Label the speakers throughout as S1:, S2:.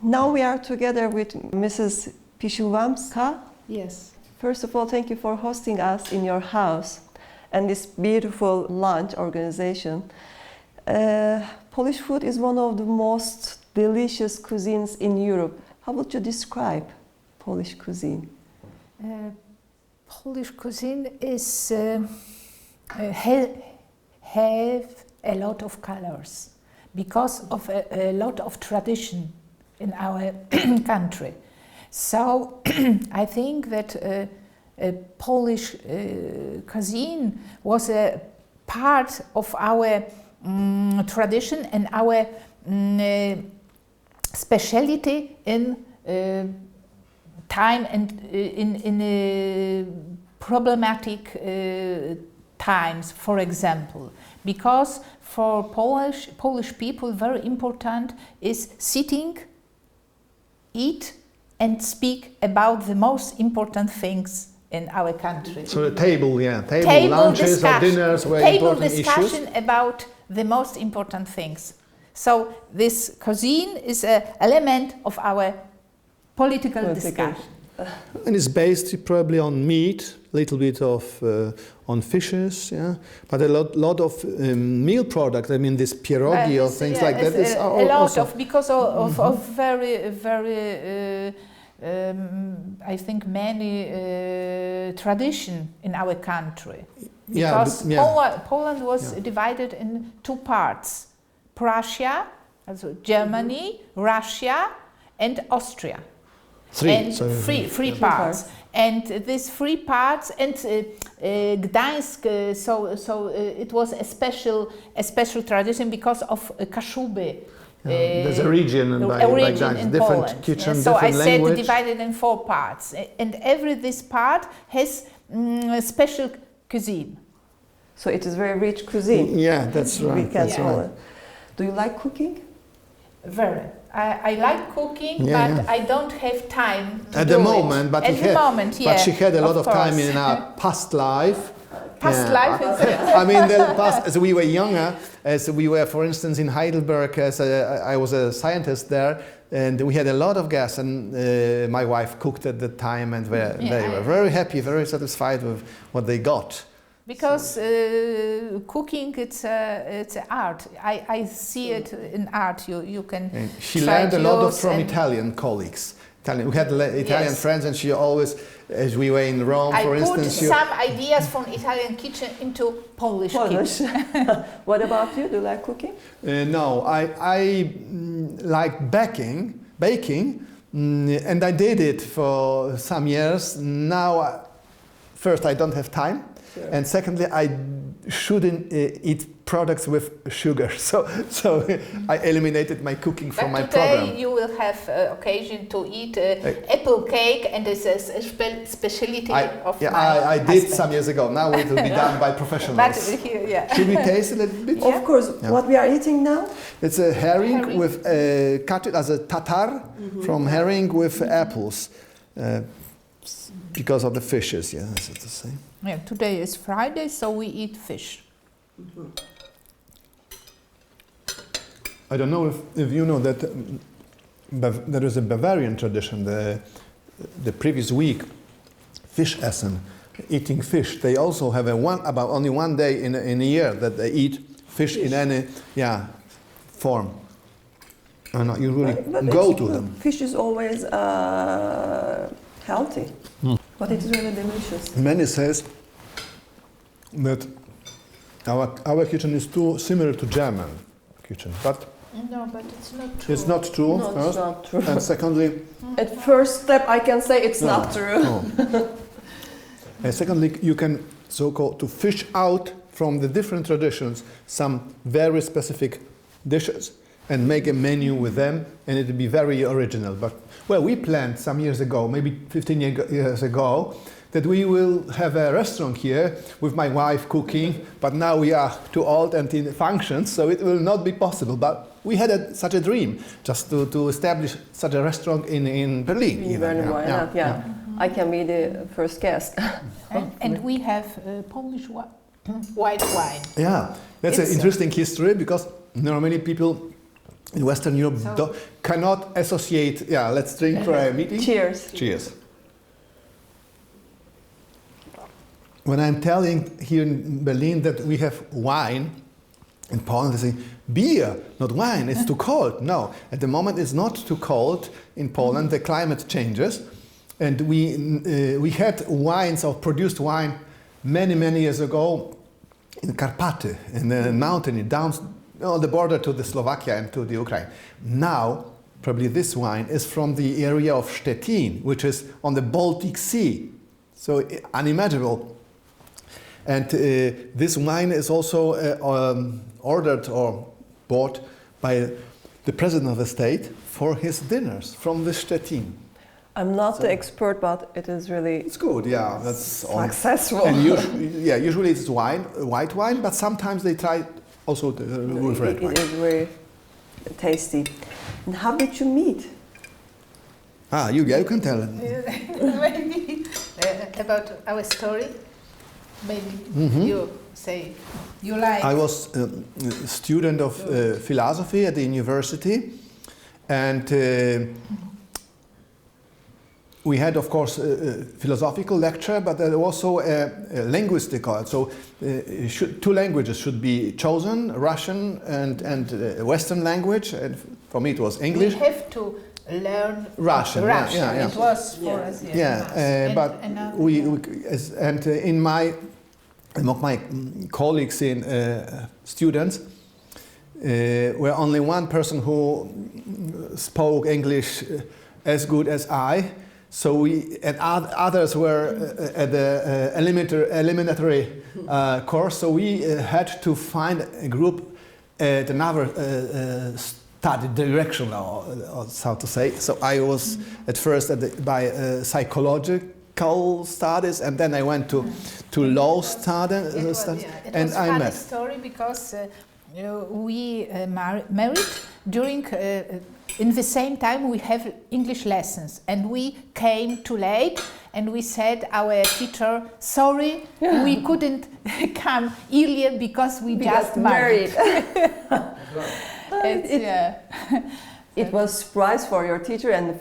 S1: Now we are together with Mrs. Przyłębska.
S2: Yes.
S1: First of all, thank you for hosting us in your house and this beautiful lunch organization. Polish food is one of the most delicious cuisines in Europe. How would you describe Polish cuisine?
S2: Polish cuisine is have a lot of colors because of a lot of tradition in our country. So I think that Polish cuisine was a part of our tradition and our speciality in time and in problematic times, for example, because for Polish people very important is sitting, eat and speak about the most important things in our country.
S3: So the table lunches or dinners were important issues.
S2: Table discussion about the most important things. So this cuisine is an element of our political discussion.
S3: And it's based probably on meat, a little bit of on fishes, yeah, but a lot of meal products. I mean, this pierogi or things like that is
S2: a lot of because of very I think many tradition in our country. Because Poland was divided in two parts: Prussia, also Germany, Russia, and Austria. Three parts. And these three parts and Gdańsk. So it was a special tradition because of Kashuby.
S3: There's a region in
S2: different
S3: Poland. Kitchen,
S2: so
S3: different
S2: I
S3: language.
S2: said divided in four parts, and this part has special cuisine.
S1: So it is very rich cuisine.
S3: Yeah, that's right.
S1: We can call it. Do you like cooking?
S2: Very. I like cooking, but I don't have time to
S3: at
S2: do
S3: the moment.
S2: it.
S3: But
S2: But
S3: she had a lot of
S2: course.
S3: time in our past life.
S2: Life is
S3: I mean, the past, as we were younger, as we were, for instance, in Heidelberg, as I was a scientist there, and we had a lot of guests, and my wife cooked at the time, and they were very happy, very satisfied with what they got.
S2: Because cooking, it's an art. I see it in art. You can.
S3: And she learned a lot from Italian colleagues. We had Italian friends, and she always, as we were in Rome, for instance,
S2: I put some ideas from Italian kitchen into Polish kitchen.
S1: What about you? Do you like cooking?
S3: No, I like baking, and I did it for some years. Now, first, I don't have time. Sure. And secondly, I shouldn't eat products with sugar, so I eliminated my cooking from my program.
S2: Today you will have occasion to eat apple cake, and it's a specialty of my
S3: I did some years ago. Now it will be done by professionals. Should we taste a little bit?
S1: Of course. Yeah. What we are eating now?
S3: It's a herring with cut it as a tatar from herring with apples, because of the fishes. Yeah, that's the same.
S2: Yeah, today is Friday, so we eat fish.
S3: I don't know if you know that there is a Bavarian tradition. The previous week, fish essen, eating fish. They also have only one day in a year that they eat fish in any form. And you really go to them.
S1: Fish is always healthy, but it is really delicious.
S3: Many says that our kitchen is too similar to German kitchen, but
S2: no, but it's not true.
S3: It's not true.
S1: No,
S3: first.
S1: it's not true.
S3: And secondly,
S1: at first step, I can say it's not true.
S3: No. And secondly, you can to fish out from the different traditions some very specific dishes and make a menu with them, and it will be very original. But we planned some years ago, maybe 15 years ago, that we will have a restaurant here with my wife cooking, but now we are too old and in functions, so it will not be possible. But we had such a dream, just to establish such a restaurant in Berlin.
S1: In Berlin, why not? Yeah. I can be the first guest.
S2: and we have Polish white wine.
S3: Yeah, that's an interesting history, because normally people in Western Europe cannot associate. Yeah, let's drink for a meeting.
S1: Cheers.
S3: Cheers. When I'm telling here in Berlin that we have wine, in Poland they say beer, not wine, it's too cold. No, at the moment it's not too cold in Poland, the climate changes. And we had wines or produced wine many years ago in Karpaty, in the mountain, down on the border to the Slovakia and to the Ukraine. Now, probably this wine is from the area of Stettin, which is on the Baltic Sea. So unimaginable. And this wine is also ordered or bought by the president of the state for his dinners from the Stettin.
S1: I'm not the expert, but it is really
S3: It's good, yeah. That's
S1: successful.
S3: And usually it's wine, white wine, but sometimes they try also with red wine.
S1: It is very tasty. And how did you meet?
S3: You can tell it.
S2: Maybe about our story. Maybe you say you like.
S3: I was a student of philosophy at the university, and we had, of course, a philosophical lecture, but there was also a linguistical. So two languages should be chosen, Russian and Western language. And for me it was English.
S2: We have to learn
S3: Russian. Yeah.
S2: It was for us.
S3: But in among my colleagues in students were only one person who spoke English as good as I. So others were at the elementary course. So we had to find a group at another study direction, or how to say. So I was at first by psychological studies, and then I went to law studies.
S2: It was
S3: and I
S2: funny
S3: met.
S2: story because we married during. In the same time, we have English lessons, and we came too late, and we said our teacher, sorry, we couldn't come earlier because we just married.
S1: It was surprise for your teacher and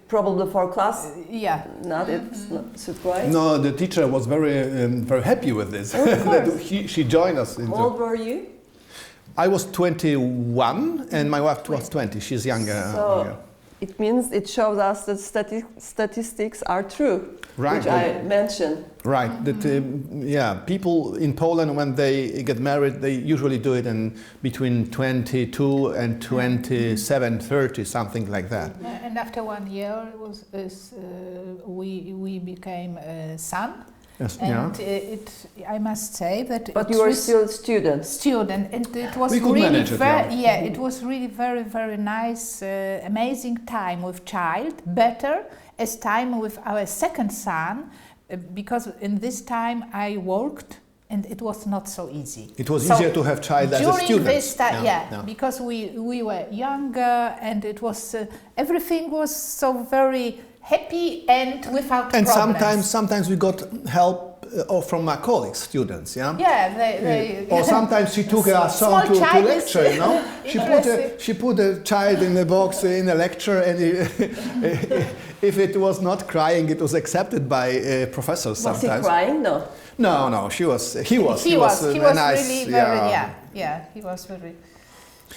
S1: probably for class.
S2: Yeah.
S1: It's not surprise.
S3: No, the teacher was very happy with this. That she joined us.
S1: How old were you?
S3: I was 21 and my wife was 20. She's younger.
S1: So it means it shows us that statistics are true,
S3: right,
S1: which I mentioned.
S3: Right. That people in Poland, when they get married, they usually do it in between 22 and 27, 30, something like that.
S2: And after 1 year, we became a son.
S3: Yes,
S2: and I must say that.
S1: But you were still students.
S2: And it was
S3: we could
S2: really
S3: manage it.
S2: It was really very nice, amazing time with child. Better as time with our second son, because in this time I worked. And it was not so easy.
S3: It was easier to have child as a student.
S2: During this time, because we were younger, and it was everything was so very happy and without problems.
S3: And sometimes we got help from my colleagues, students. Or sometimes she took her son to lecture. You know, she put a child in the box in a lecture, and if it was not crying, it was accepted by professors.
S1: Was
S3: sometimes.
S1: he crying? No.
S3: No, he was nice.
S2: He was really very, he was very.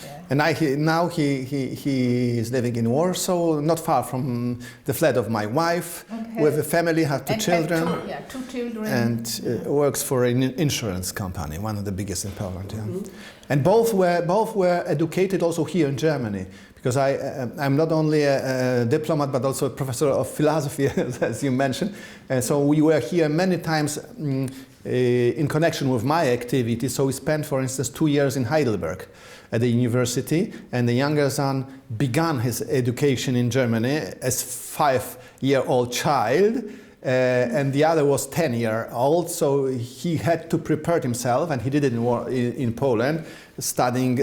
S2: Yeah.
S3: And now he is living in Warsaw, not far from the flat of my wife, with a family, have two children.
S2: Two children.
S3: And works for an insurance company, one of the biggest in Poland. Yeah. Mm-hmm. And both were educated also here in Germany, because I'm not only a diplomat but also a professor of philosophy, as you mentioned. So we were here many times in connection with my activity. So we spent, for instance, 2 years in Heidelberg at the university, and the younger son began his education in Germany as 5-year-old child, and the other was 10 years old, so he had to prepare himself, and he did it in Poland, studying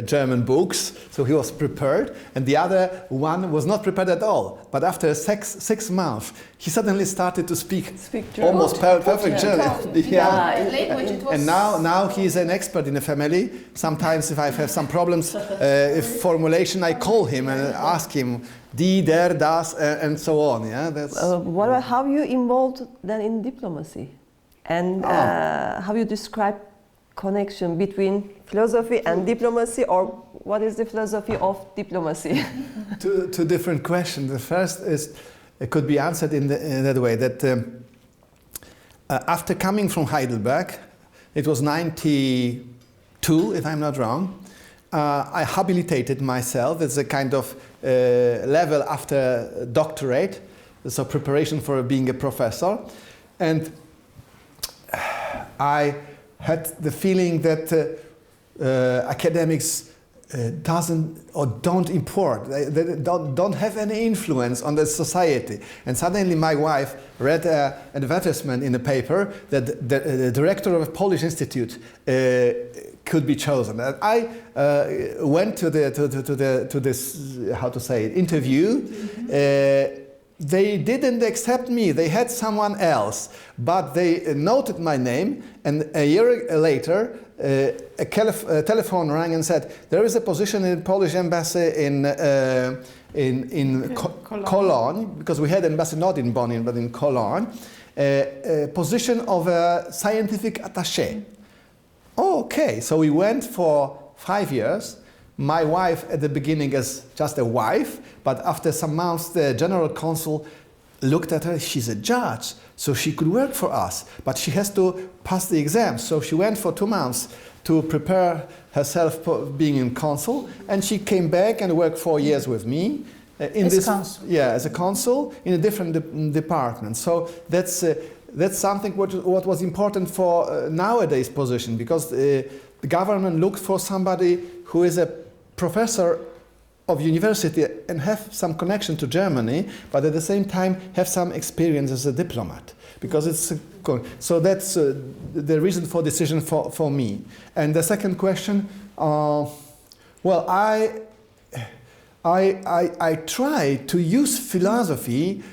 S3: German books, so he was prepared, and the other one was not prepared at all. But after six months, he suddenly started to speak
S1: German.
S3: almost perfect German.
S2: And
S3: now he's an expert in the family. Sometimes if I have some problems, if formulation, I call him and ask him, die, der, das, and so on. Yeah, that's.
S1: What about how you involved then in diplomacy, and how you describe connection between philosophy and diplomacy, or what is the philosophy of diplomacy?
S3: Two different questions. The first is, it could be answered in that way, that after coming from Heidelberg, it was 92, if I'm not wrong, I habilitated myself as a kind of level after doctorate, so preparation for being a professor, and I had the feeling that academics don't import, they don't have any influence on the society. And suddenly my wife read an advertisement in the paper that the director of a Polish institute could be chosen. And I went to this, how to say it, interview. They didn't accept me, they had someone else, but they noted my name, and a year later a telephone rang and said, there is a position in the Polish embassy in Cologne, because we had embassy not in Bonn, but in Cologne, a position of a scientific attaché. Okay, so we went for 5 years. My wife at the beginning as just a wife, but after some months the general consul looked at her. She's a judge, so she could work for us, but she has to pass the exam. So she went for 2 months to prepare herself for being in consul, and she came back and worked 4 years with me as a consul in a different department. So that's something what was important for nowadays position, because the government looked for somebody who is a professor of university and have some connection to Germany, but at the same time have some experience as a diplomat, because it's so that's the reason for decision for me. And the second question, well, I try to use philosophy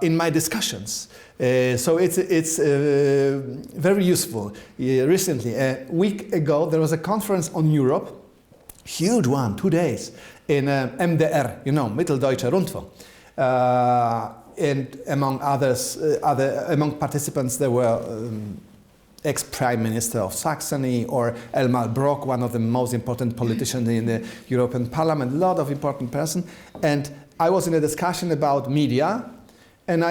S3: in my discussions. So it's very useful. Recently, a week ago, there was a conference on Europe, huge one, 2 days, in MDR, Mitteldeutscher Rundfunk. And among others, among participants, there were ex-Prime Minister of Saxony, or Elmar Brok, one of the most important politicians in the European Parliament, a lot of important persons. And I was in a discussion about media, and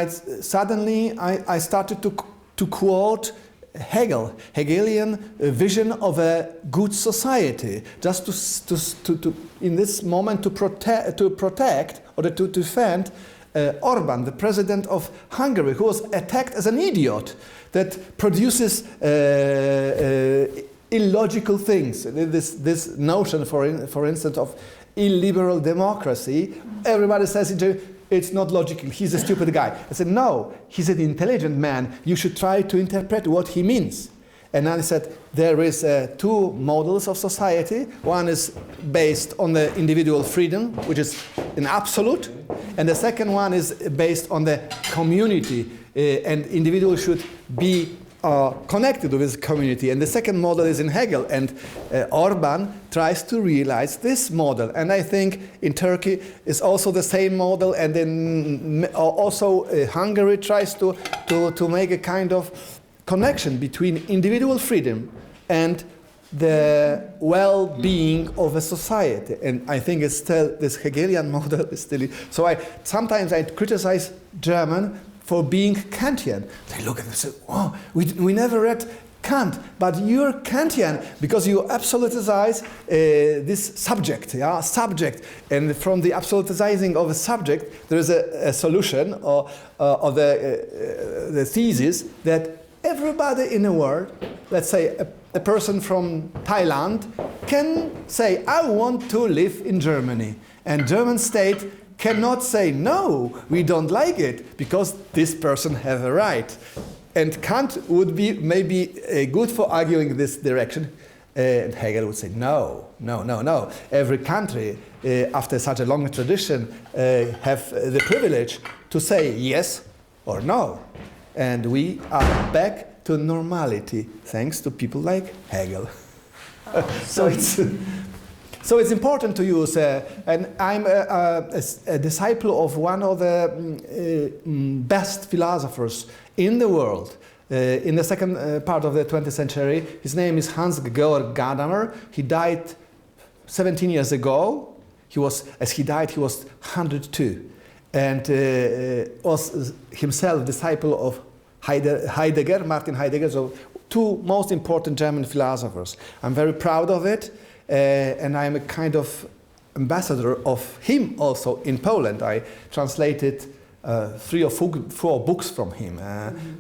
S3: suddenly I started to quote Hegelian vision of a good society, just to in this moment to protect or to defend Orban, the president of Hungary, who was attacked as an idiot that produces illogical things. This notion, for instance, of illiberal democracy, everybody says it's not logical, he's a stupid guy. I said, no, he's an intelligent man, you should try to interpret what he means. And I said, there is 2 models of society. One is based on the individual freedom, which is an absolute, and the second one is based on the community, and individuals should be connected with this community. And the second model is in Hegel, and Orban tries to realize this model. And I think in Turkey is also the same model, and then also Hungary tries to make a kind of connection between individual freedom and the well-being of a society. And I think it's still, this Hegelian model is still, so sometimes I criticize German for being Kantian. They look at it and say, oh, we never read Kant, but you're Kantian because you absolutize this subject, subject. And from the absolutizing of a subject, there is a solution or the thesis that everybody in the world, let's say a person from Thailand, can say, I want to live in Germany. And German state cannot say, no, we don't like it, because this person has a right. And Kant would be maybe good for arguing this direction. And Hegel would say, no. Every country, after such a long tradition, have the privilege to say yes or no. And we are back to normality, thanks to people like Hegel. So it's important to use, and I'm a disciple of one of the best philosophers in the world. In the second part of the 20th century, his name is Hans-Georg Gadamer. He died 17 years ago. As he died, he was 102, and was himself disciple of Heidegger, Martin Heidegger. So, two most important German philosophers. I'm very proud of it. And I'm a kind of ambassador of him also in Poland. I translated 3 or 4 books from him.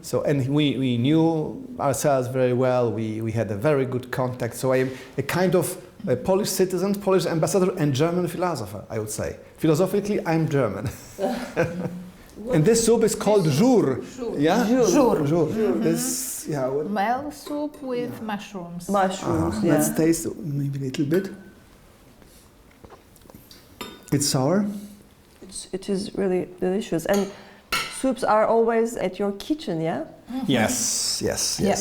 S3: So, and we knew ourselves very well. We had a very good contact. So I am a kind of a Polish citizen, Polish ambassador, and German philosopher, I would say. Philosophically, I'm German. And this soup is called żur. Yeah? Żur. This, yeah.
S2: Mel soup with mushrooms.
S1: Mushrooms, yeah.
S3: Let's taste maybe a little bit. It's sour.
S1: It is really delicious. And soups are always at your kitchen, yeah?
S3: Yes.
S2: Yeah,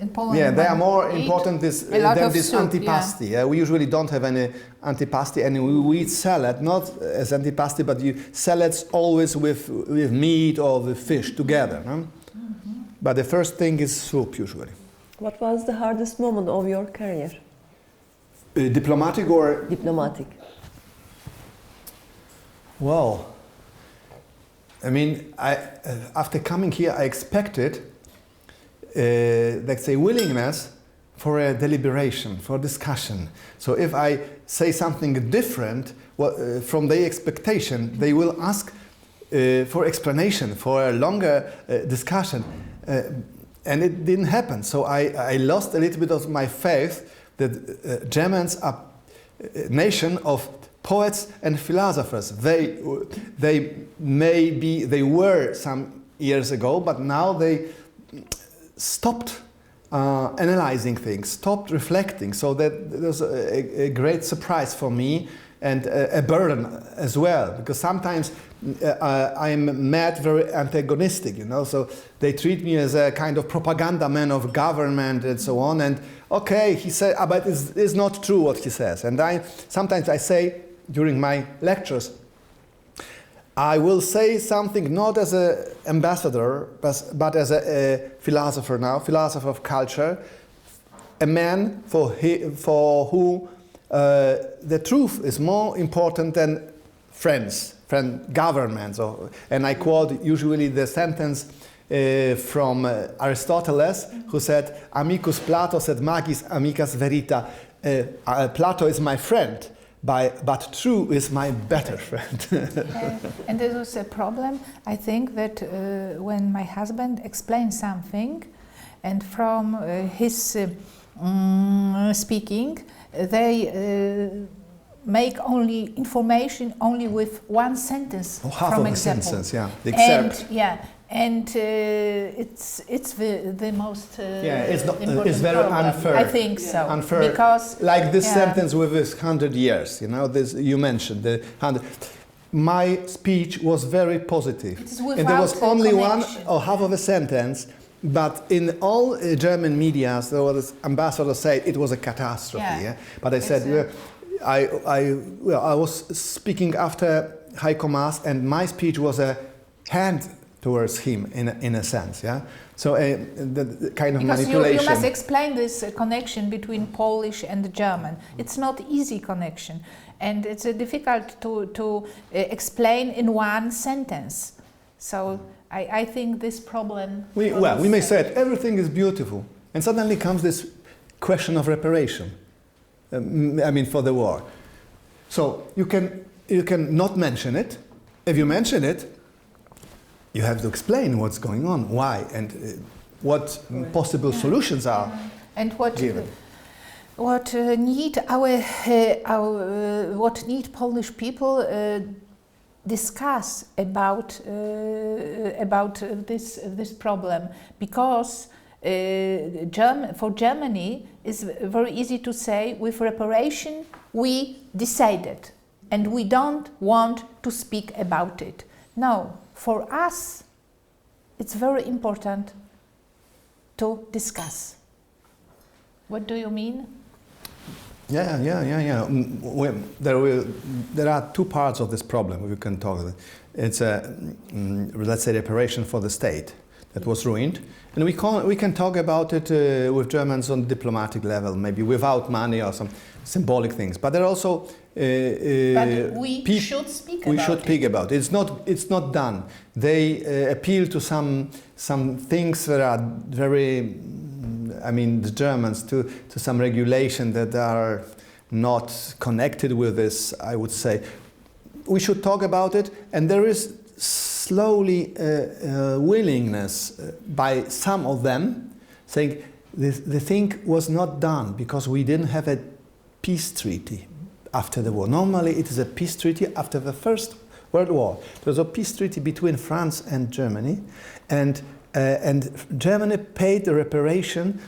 S2: in Poland.
S3: Yeah, they are more important than this
S2: soup,
S3: antipasti. Yeah. We usually don't have any antipasti, and we eat salad, not as antipasti, but salads always with meat or with fish together. No? Mm-hmm. But the first thing is soup usually.
S1: What was the hardest moment of your career?
S3: Diplomatic or?
S1: Diplomatic.
S3: Well, I mean, after coming here, I expected, let's say, willingness for a deliberation, for discussion. So if I say something different from their expectation, they will ask for explanation, for a longer discussion. And it didn't happen. So I lost a little bit of my faith that Germans are a nation of poets and philosophers. They were some years ago, but now they stopped analyzing things, stopped reflecting. So that was a great surprise for me and a burden as well, because sometimes I'm mad, very antagonistic, you know. So they treat me as a kind of propaganda man of government and so on. And okay, he said, but it's not true what he says. And sometimes I say, during my lectures, I will say something not as an ambassador, but as a philosopher now, philosopher of culture, a man for who the truth is more important than governments. And I quote usually the sentence from Aristoteles, who said, amicus Plato sed magis amicus verita. Plato is my friend, but true is my better friend.
S2: And there was a problem, I think, that when my husband explains something, and from his speaking, they make only information only with one sentence.
S3: Half
S2: from
S3: of
S2: example.
S3: A sentence, yeah. The
S2: excerpt. And it's the most
S3: it's very
S2: problem.
S3: unfair.
S2: I think so.
S3: Unfair,
S2: because
S3: like this sentence with this 100 years, you know, this you mentioned the 100. My speech was very positive, and there was only one or half of a sentence. But in all German media, so the ambassador said it was a catastrophe. Yeah? But I said, I was speaking after Heiko Maas, and my speech was a hand towards him in a sense, yeah. So the kind of
S2: because
S3: manipulation.
S2: You must explain this connection between Polish and German. It's not easy connection, and it's difficult to explain in one sentence. So I think this problem.
S3: We may say it, everything is beautiful, and suddenly comes this question of reparation. I mean, for the war. So you can not mention it. If you mention it, you have to explain what's going on, why, and what possible solutions are.
S2: And what
S3: given.
S2: What need Polish people discuss about this problem, because for Germany it's very easy to say with reparation we decided and we don't want to speak about it. No, for us it's very important to discuss. What do you mean?
S3: Yeah. There are two parts of this problem we can talk about. It's let's say reparation for the state that was ruined, and we can talk about it with Germans on diplomatic level, maybe without money or some symbolic things. But there are also
S2: but we should speak about it. It's not done. They appeal to some things that are very. I mean, the Germans to some regulation that are not connected with this, I would say. We should talk about it, and there is slowly willingness by some of them saying the thing was not done because we didn't have a peace treaty after the war. Normally it is a peace treaty after the First World War. There was a peace treaty between France and Germany, and Germany paid the reparation,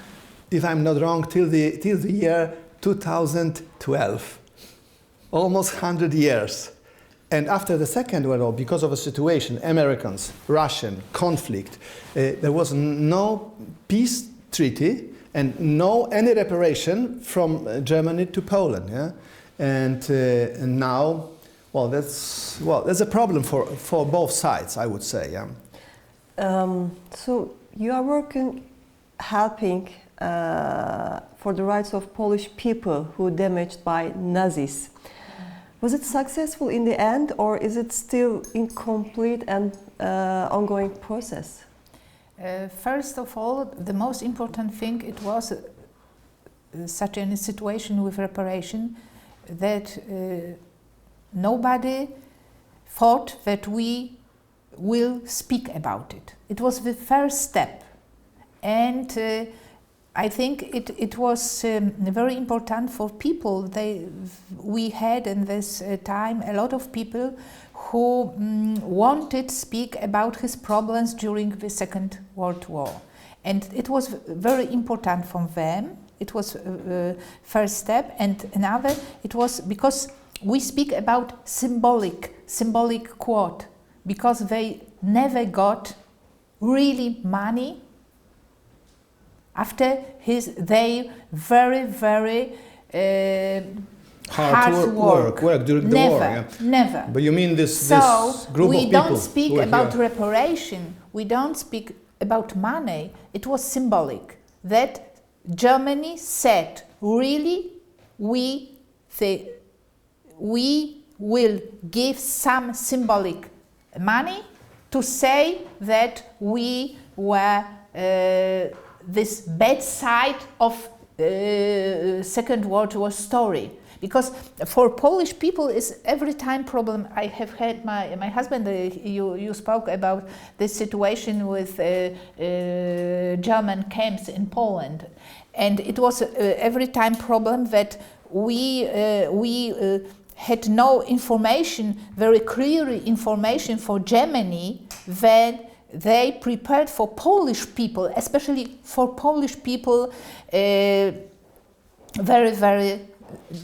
S2: if I'm not wrong, till the year 2012, almost 100 years. And after the Second World War, because of a situation, Americans, Russian conflict, there was no peace treaty and no any reparation from Germany to Poland. Yeah? And now, that's a problem for both sides, I would say. Yeah.
S1: So you are working, helping for the rights of Polish people who were damaged by Nazis. Was it successful in the end, or is it still incomplete and ongoing process?
S2: First of all, the most important thing, it was such a situation with reparation that nobody thought that we will speak about it. It was the first step, and I think it was very important for people. We had in this time a lot of people who wanted to speak about his problems during the Second World War, and it was very important for them. It was first step, and another it was because we speak about symbolic quote, because they never got really money after their very hard work
S3: during the war. Yeah.
S2: Never.
S3: But you mean this group of people?
S2: We don't speak about reparation. We don't speak about money. It was symbolic that Germany said, really, we will give some symbolic money to say that we were this bad side of Second World War story. Because for Polish people is every time problem. I have had my husband, you spoke about this situation with German camps in Poland, and it was every time problem that we had no information, very clear information for Germany that they prepared for Polish people, especially for Polish people, very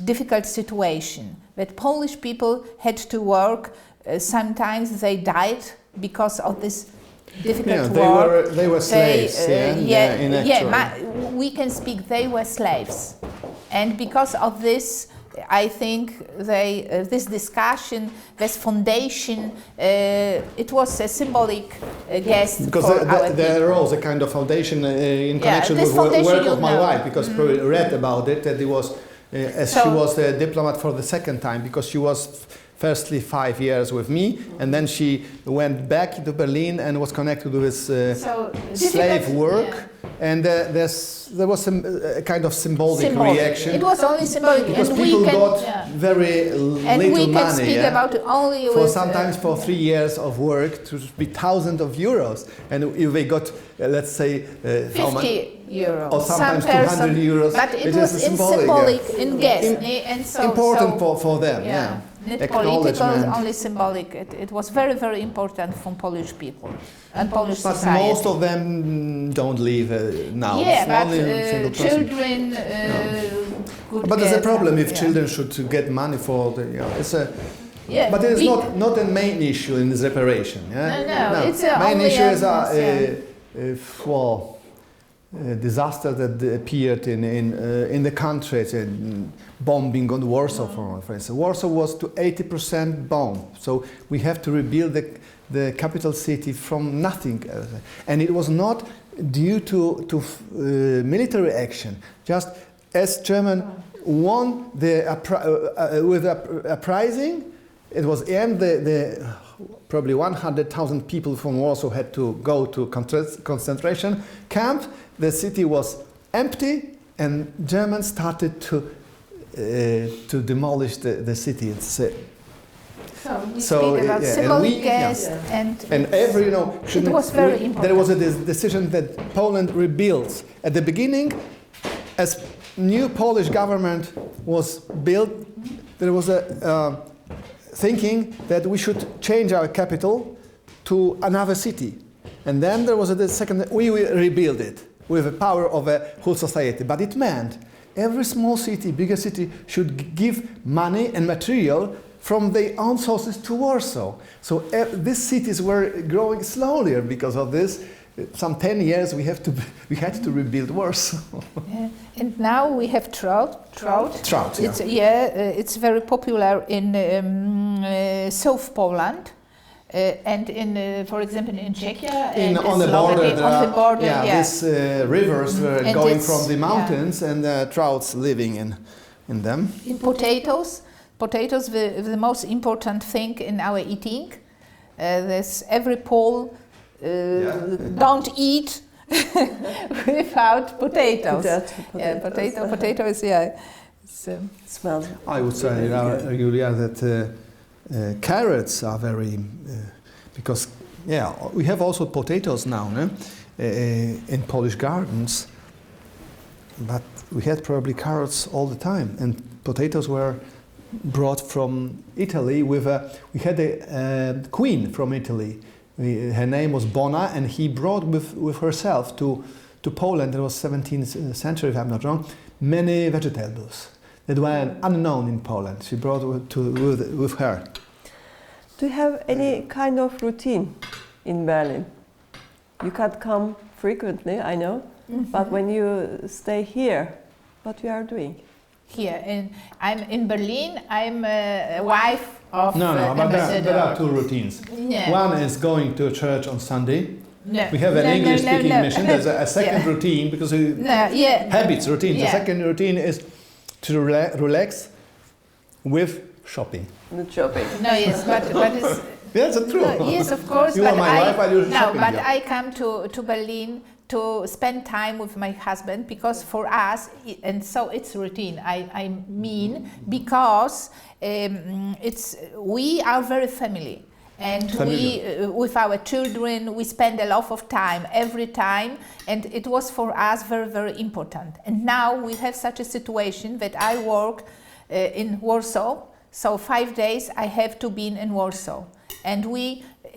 S2: difficult situation. That Polish people had to work. Sometimes they died because of this difficult work.
S3: They were slaves.
S2: We can speak. They were slaves, and because of this, I think this discussion, this foundation, it was a symbolic guest.
S3: Because there was a kind of foundation in connection with the work of my wife, because probably read about it, that it was, she was a diplomat for the second time, because she was firstly 5 years with me, and then she went back to Berlin and was connected with slave work. Yeah. And there was a kind of symbolic reaction.
S2: It was only symbolic,
S3: because people got very little money.
S2: And we can speak about it only
S3: for sometimes for 3 years of work to be thousands of euros, and if they got let's say
S2: 50 euros
S3: or sometimes 200 euros.
S2: But it was symbolic in gas, and so
S3: important for them. Yeah.
S2: Not political, only symbolic. It was very, very important for Polish people and Polish
S3: but
S2: society.
S3: most of them don't live now.
S2: Yeah,
S3: It's only
S2: but
S3: single person.
S2: children could
S3: But there's a
S2: get,
S3: problem if
S2: yeah.
S3: children should get money for the. It's a.
S2: Yeah,
S3: But it is
S2: we-
S3: not the main issue in this reparation. Yeah?
S2: No, it's
S3: main
S2: only
S3: issue is
S2: evidence,
S3: disaster that appeared in the countries, bombing on Warsaw, for instance. Warsaw was to 80% bombed, so we have to rebuild the capital city from nothing, and it was not due to military action. Just as German won with uprising, it was probably 100,000 people from Warsaw had to go to concentration camp. The city was empty, and Germans started to demolish the city.
S2: So we
S3: So,
S2: speak about
S3: yeah,
S2: symbolic
S3: and we- yeah.
S2: gas
S3: And every,
S2: it was very important.
S3: there was a decision that Poland rebuilds. At the beginning, as new Polish government was built, there was a thinking that we should change our capital to another city. And then there was the second, we will rebuild it with the power of a whole society. But it meant every small city, bigger city, should give money and material from their own sources to Warsaw. So these cities were growing slowly because of this. Some 10 years we had to rebuild Warsaw.
S2: Yeah. And now we have trout.
S3: Trout, yeah.
S2: It's very popular in South Poland. And for example, in Czechia and
S3: On the border,
S2: yeah.
S3: these rivers were
S2: And
S3: going
S2: it's-
S3: from the mountains, and trouts living in them.
S2: In potatoes, the most important thing in our eating. There's every Pole don't eat without potatoes. Potato is
S1: Smells.
S3: I would say, Julia, that carrots are very because we have also potatoes now in Polish gardens, but we had probably carrots all the time, and potatoes were brought from Italy we had a queen from Italy. Her name was Bona, and he brought with herself to Poland. It was 17th century, if I'm not wrong, many vegetables that were unknown in Poland. She brought with her.
S1: Do you have any kind of routine in Berlin? You can't come frequently, I know, but when you stay here, what you are doing?
S2: Here, and I'm in Berlin. I'm a wife of
S3: No, but
S2: ambassador.
S3: there are two routines.
S2: Yeah.
S3: One is going to church on Sunday.
S2: No.
S3: We have an English-speaking mission. There's a second
S2: Yeah.
S3: routine because habits, routine.
S2: Yeah.
S3: The second routine is to relax with shopping.
S1: The shopping.
S2: No, yes, but it's
S3: Yes, it's true.
S2: no, yes, of course.
S3: You
S2: but
S3: are my wife, I do shopping,
S2: but
S3: yeah.
S2: I come to Berlin to spend time with my husband because for us, and so it's routine. I mean because we are very family. And we, with our children, we spend a lot of time every time, and it was for us very, very important. And now we have such a situation that I work in Warsaw, so 5 days I have to be in Warsaw, and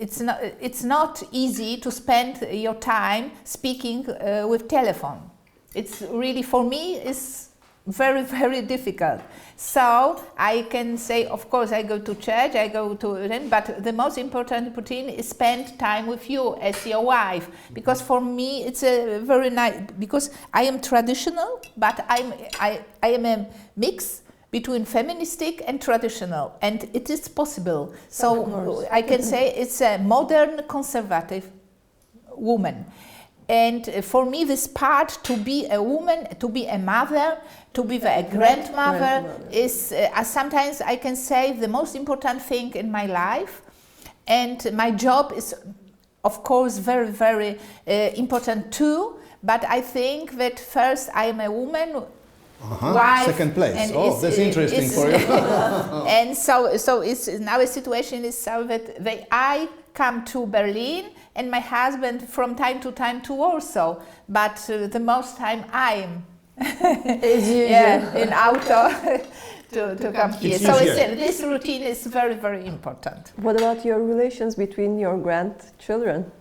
S2: it's not easy to spend your time speaking with telephone. It's really, for me, it's very, very difficult. So I can say, of course, I go to church, I go to, but the most important routine is spend time with you as your wife, because for me it's a very nice, because I am traditional, but I am a mix between feministic and traditional, and it is possible. So I can say it's a modern conservative woman. And for me, this part to be a woman, to be a mother, to be a grandmother is sometimes I can say the most important thing in my life. And my job is, of course, very, very important too. But I think that first I am a woman. Wife,
S3: second place.
S2: and
S3: That's interesting for you.
S2: And so it's now a situation is so that I come to Berlin and my husband from time to time to Warsaw, but the most time I'm
S1: As usual.
S2: Yeah, in auto to come here.
S3: It's
S2: So
S3: easier.
S2: this routine is very, very important.
S1: What about your relations between your grandchildren?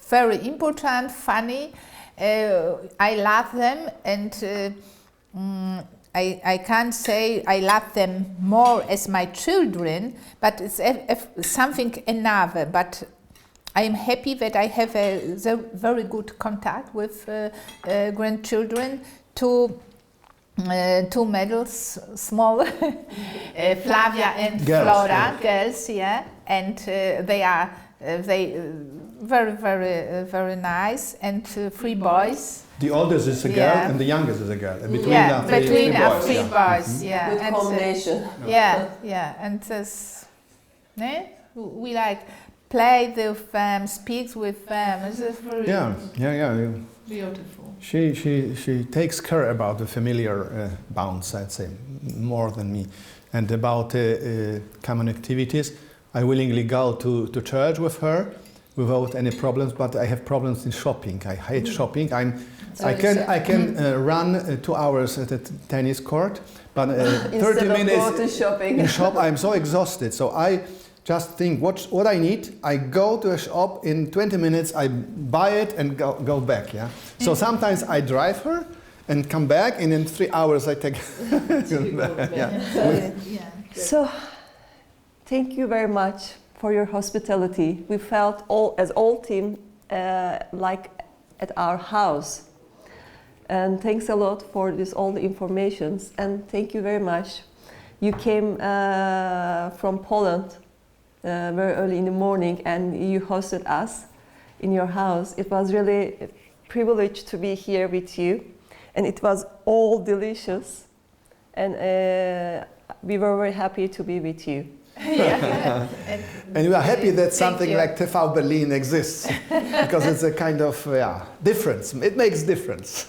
S2: Very important, funny. I love them, and I can't say I love them more as my children, but it's something another. But I am happy that I have a very good contact with grandchildren. Two medals, small, Flavia and
S3: Girls,
S2: Flora,
S3: yeah.
S2: girls, yeah, and they are very nice, and 3 boys.
S3: The oldest is a girl
S2: Yeah.
S3: and the youngest is a girl. And between
S2: Yeah,
S3: the three
S2: between
S3: boys.
S2: our 3
S3: Yeah.
S2: boys, yeah.
S1: Good
S2: and,
S1: combination.
S2: yeah, and this, we like play with them, speak with them. It's just very
S3: Yeah.
S2: beautiful.
S3: She takes care about the familiar bounds, I'd say, more than me. And about common activities, I willingly go to church with her without any problems, but I have problems in shopping. I hate shopping. I can run 2 hours at a tennis court, but 30 minutes
S1: go to shopping.
S3: in shop, I'm so exhausted. So I just think what I need. I go to a shop in 20 minutes. I buy it and go back. Yeah. So sometimes I drive her and come back, and in 3 hours I take. Yeah.
S1: So, thank you very much for your hospitality. We felt as all team like at our house. And thanks a lot for all the informations. And thank you very much. You came from Poland very early in the morning, and you hosted us in your house. It was really a privilege to be here with you, and it was all delicious. And we were very happy to be with you.
S3: And we are happy that
S2: Thank
S3: something
S2: you.
S3: like TV Berlin exists, because it's a kind of difference. It makes difference.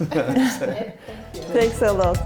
S1: Thanks a lot.